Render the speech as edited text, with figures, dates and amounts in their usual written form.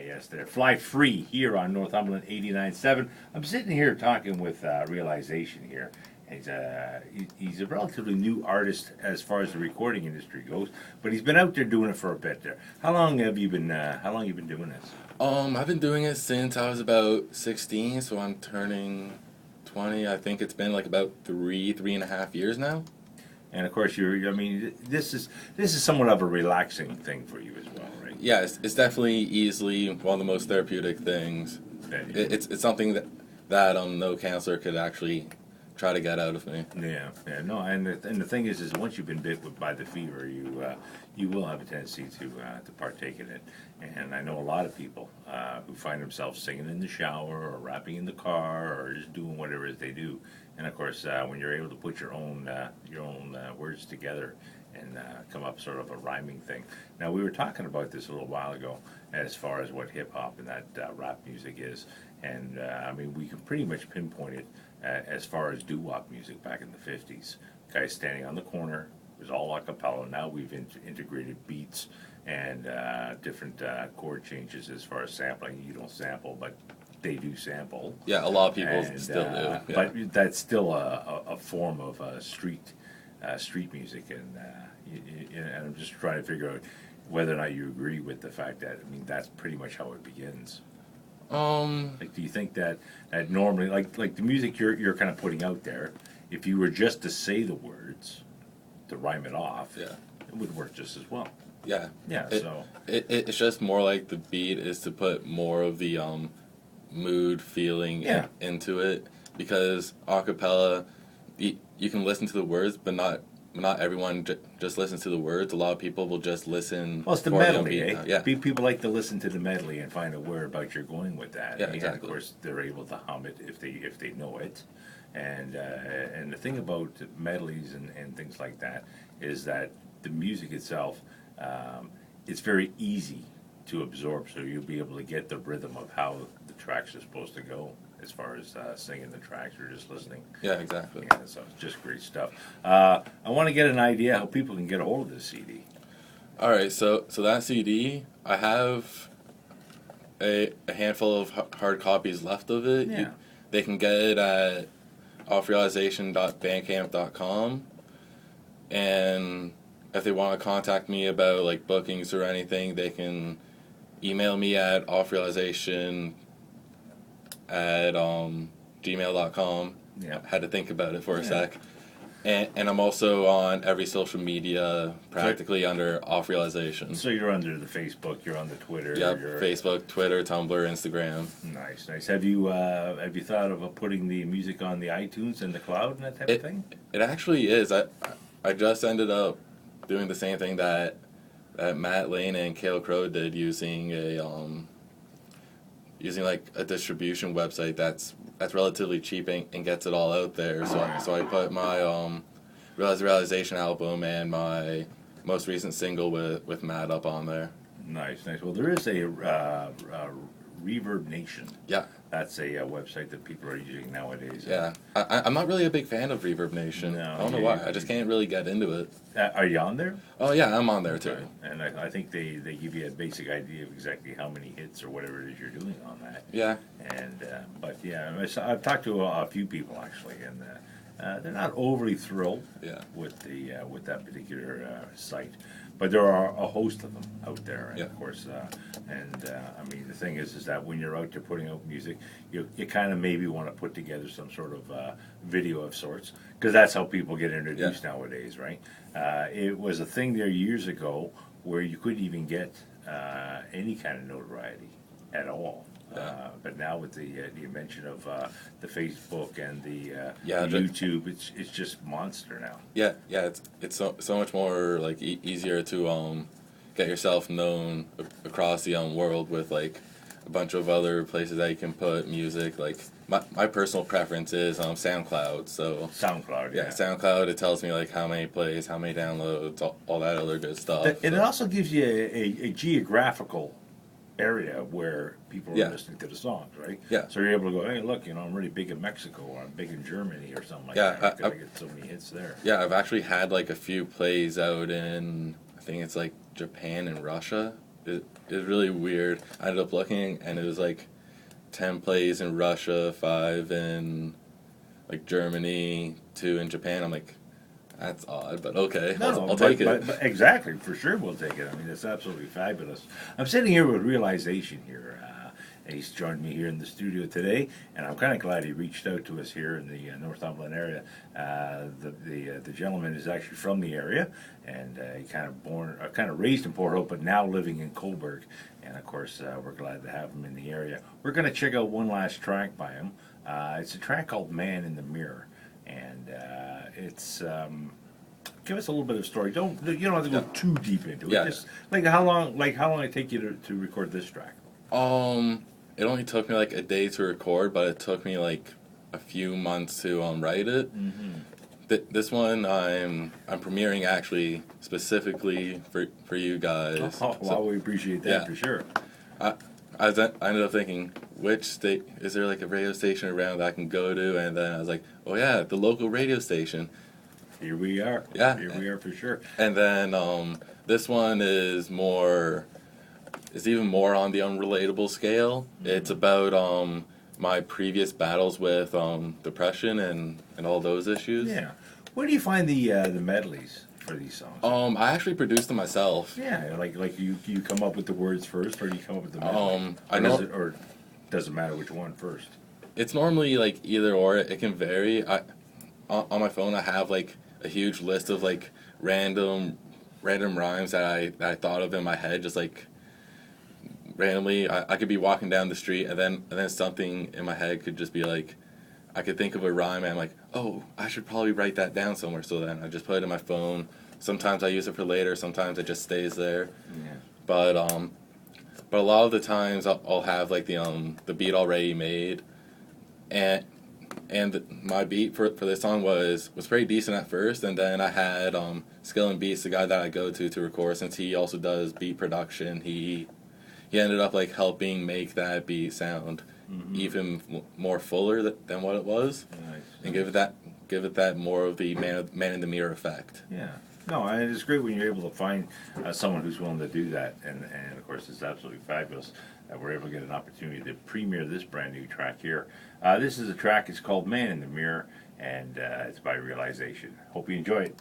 yes, they're Fly Free here on Northumberland 89.7. I'm sitting here talking with Realization here. He's a relatively new artist as far as the recording industry goes, but he's been out there doing it for a bit there. How long have you been doing this? I've been doing it since I was about 16, so I'm turning 20. I think it's been like about three and a half years now. And of course, this is somewhat of a relaxing thing for you as well, right? Yeah, it's definitely easily one of the most therapeutic things. It's something that no counselor could actually try to get out of me. Yeah, no, and the thing is once you've been bit by the fever, you will have a tendency to partake in it. And I know a lot of people who find themselves singing in the shower or rapping in the car or just doing whatever it is they do. And of course, when you're able to put your own words together and come up sort of a rhyming thing. Now, we were talking about this a little while ago as far as what hip hop and that rap music is, and we can pretty much pinpoint it as far as doo-wop music back in the 50s. Guys standing on the corner, it was all a cappella. Now we've integrated beats and different chord changes as far as sampling. You don't sample, but they do sample. Yeah, a lot of people still do. Yeah. But that's still a form of street music, and I'm just trying to figure out whether or not you agree with the fact that that's pretty much how it begins. Do you think that normally, like the music you're kind of putting out there, if you were just to say the words, to rhyme it off, yeah, it would work just as well. Yeah. So it's just more like the beat is to put more of the mood feeling into it, because a cappella, you can listen to the words, but not everyone just listens to the words. A lot of people will just listen. Well, it's the medley, eh? Yeah. People like to listen to the medley and find out whereabouts you're going with that. Yeah, and exactly. Of course, they're able to hum it if they know it. And the thing about medleys and things like that is that the music itself, it's very easy to absorb, so you'll be able to get the rhythm of how the tracks are supposed to go as far as singing the tracks or just listening. Yeah, exactly. Yeah, so it's just great stuff. I want to get an idea how people can get a hold of this CD. All right, so that CD, I have a handful of hard copies left of it. Yeah. They can get it at offrealization.bandcamp.com, and if they want to contact me about like bookings or anything, they can email me at offrealization@gmail.com. Yeah. Had to think about it for a sec. And I'm also on every social media practically under Off Realization. So you're under the Facebook, you're on the Twitter. Yep, Facebook, Twitter, Tumblr, Instagram. Nice. Have you thought of putting the music on the iTunes and the cloud and that type of thing? It actually is. I just ended up doing the same thing that Matt Lane and Cale Crow did, using like a distribution website that's relatively cheap and gets it all out there. So I put my Realization album and my most recent single with Matt up on there. Nice. Well, there is a Reverb Nation. Yeah. That's a website that people are using nowadays. Yeah. I'm not really a big fan of Reverb Nation. No, I don't know why. I just can't really get into it. Are you on there? Oh, yeah, I'm on there too. Okay. And I think they give you a basic idea of exactly how many hits or whatever it is you're doing on that. Yeah. And but yeah, I've talked to a few people actually, and they're not overly thrilled with that particular site. But there are a host of them out there, and of course, the thing is that when you're out there putting out music, you kind of maybe want to put together some sort of video of sorts, because that's how people get introduced nowadays, right? It was a thing there years ago where you couldn't even get any kind of notoriety at all. But now with the invention of the Facebook and the YouTube, it's just monster now. Yeah, it's so much more like easier to get yourself known across the world with like a bunch of other places that you can put music. Like my personal preference is SoundCloud. So SoundCloud, yeah. SoundCloud, it tells me like how many plays, how many downloads, all that other good stuff. And it also gives you a geographical area where people are listening to the songs, right? Yeah. So you're able to go, hey, look, I'm really big in Mexico, or I'm big in Germany, or something like that. I get so many hits there. Yeah, I've actually had like a few plays out in, I think it's like Japan and Russia. it was really weird. I ended up looking, and it was like 10 plays in Russia, 5 in like Germany, 2 in Japan. I'm like, that's odd, but okay, I'll take it. But exactly, for sure we'll take it. I mean, it's absolutely fabulous. I'm sitting here with Realization here. He's joined me here in the studio today, and I'm kind of glad he reached out to us here in the Northumberland area. The gentleman is actually from the area, and he kind of raised in Port Hope, but now living in Coburg. And of course, we're glad to have him in the area. We're going to check out one last track by him. It's a track called "Man in the Mirror," and it's. Give us a little bit of story. You don't have to go too deep into it. Yeah. Just how long it take you to record this track? It only took me like a day to record, but it took me like a few months to write it. Mm-hmm. This one I'm premiering actually specifically for you guys. Oh, well, we appreciate that for sure. I ended up thinking, which state is there like a radio station around that I can go to, and then I was like, oh yeah, the local radio station. Here we are. Yeah, here we are for sure. And then this one is more. It's even more on the unrelatable scale. Mm-hmm. It's about my previous battles with depression and all those issues. Yeah. Where do you find the medleys for these songs? I actually produced them myself. Yeah, like you come up with the words first, or do you come up with the medley? Or does it matter which one first? It's normally like either or. It can vary. On my phone I have like a huge list of like random rhymes that I thought of in my head, just like. Randomly, I could be walking down the street, and then something in my head could just be like, I could think of a rhyme, and I'm like, oh, I should probably write that down somewhere. So then I just put it in my phone. Sometimes I use it for later. Sometimes it just stays there. Yeah. But a lot of the times I'll have like the beat already made, and my beat for this song was pretty decent at first, and then I had Skill and Beats, the guy that I go to record, since he also does beat production. He ended up like helping make that beat sound even more fuller than what it was, and give it that more of the man in the mirror effect. Yeah, no, and it's great when you're able to find someone who's willing to do that, and of course it's absolutely fabulous that we're able to get an opportunity to premiere this brand new track here. This is a track. It's called "Man in the Mirror," and it's by Realization. Hope you enjoy it.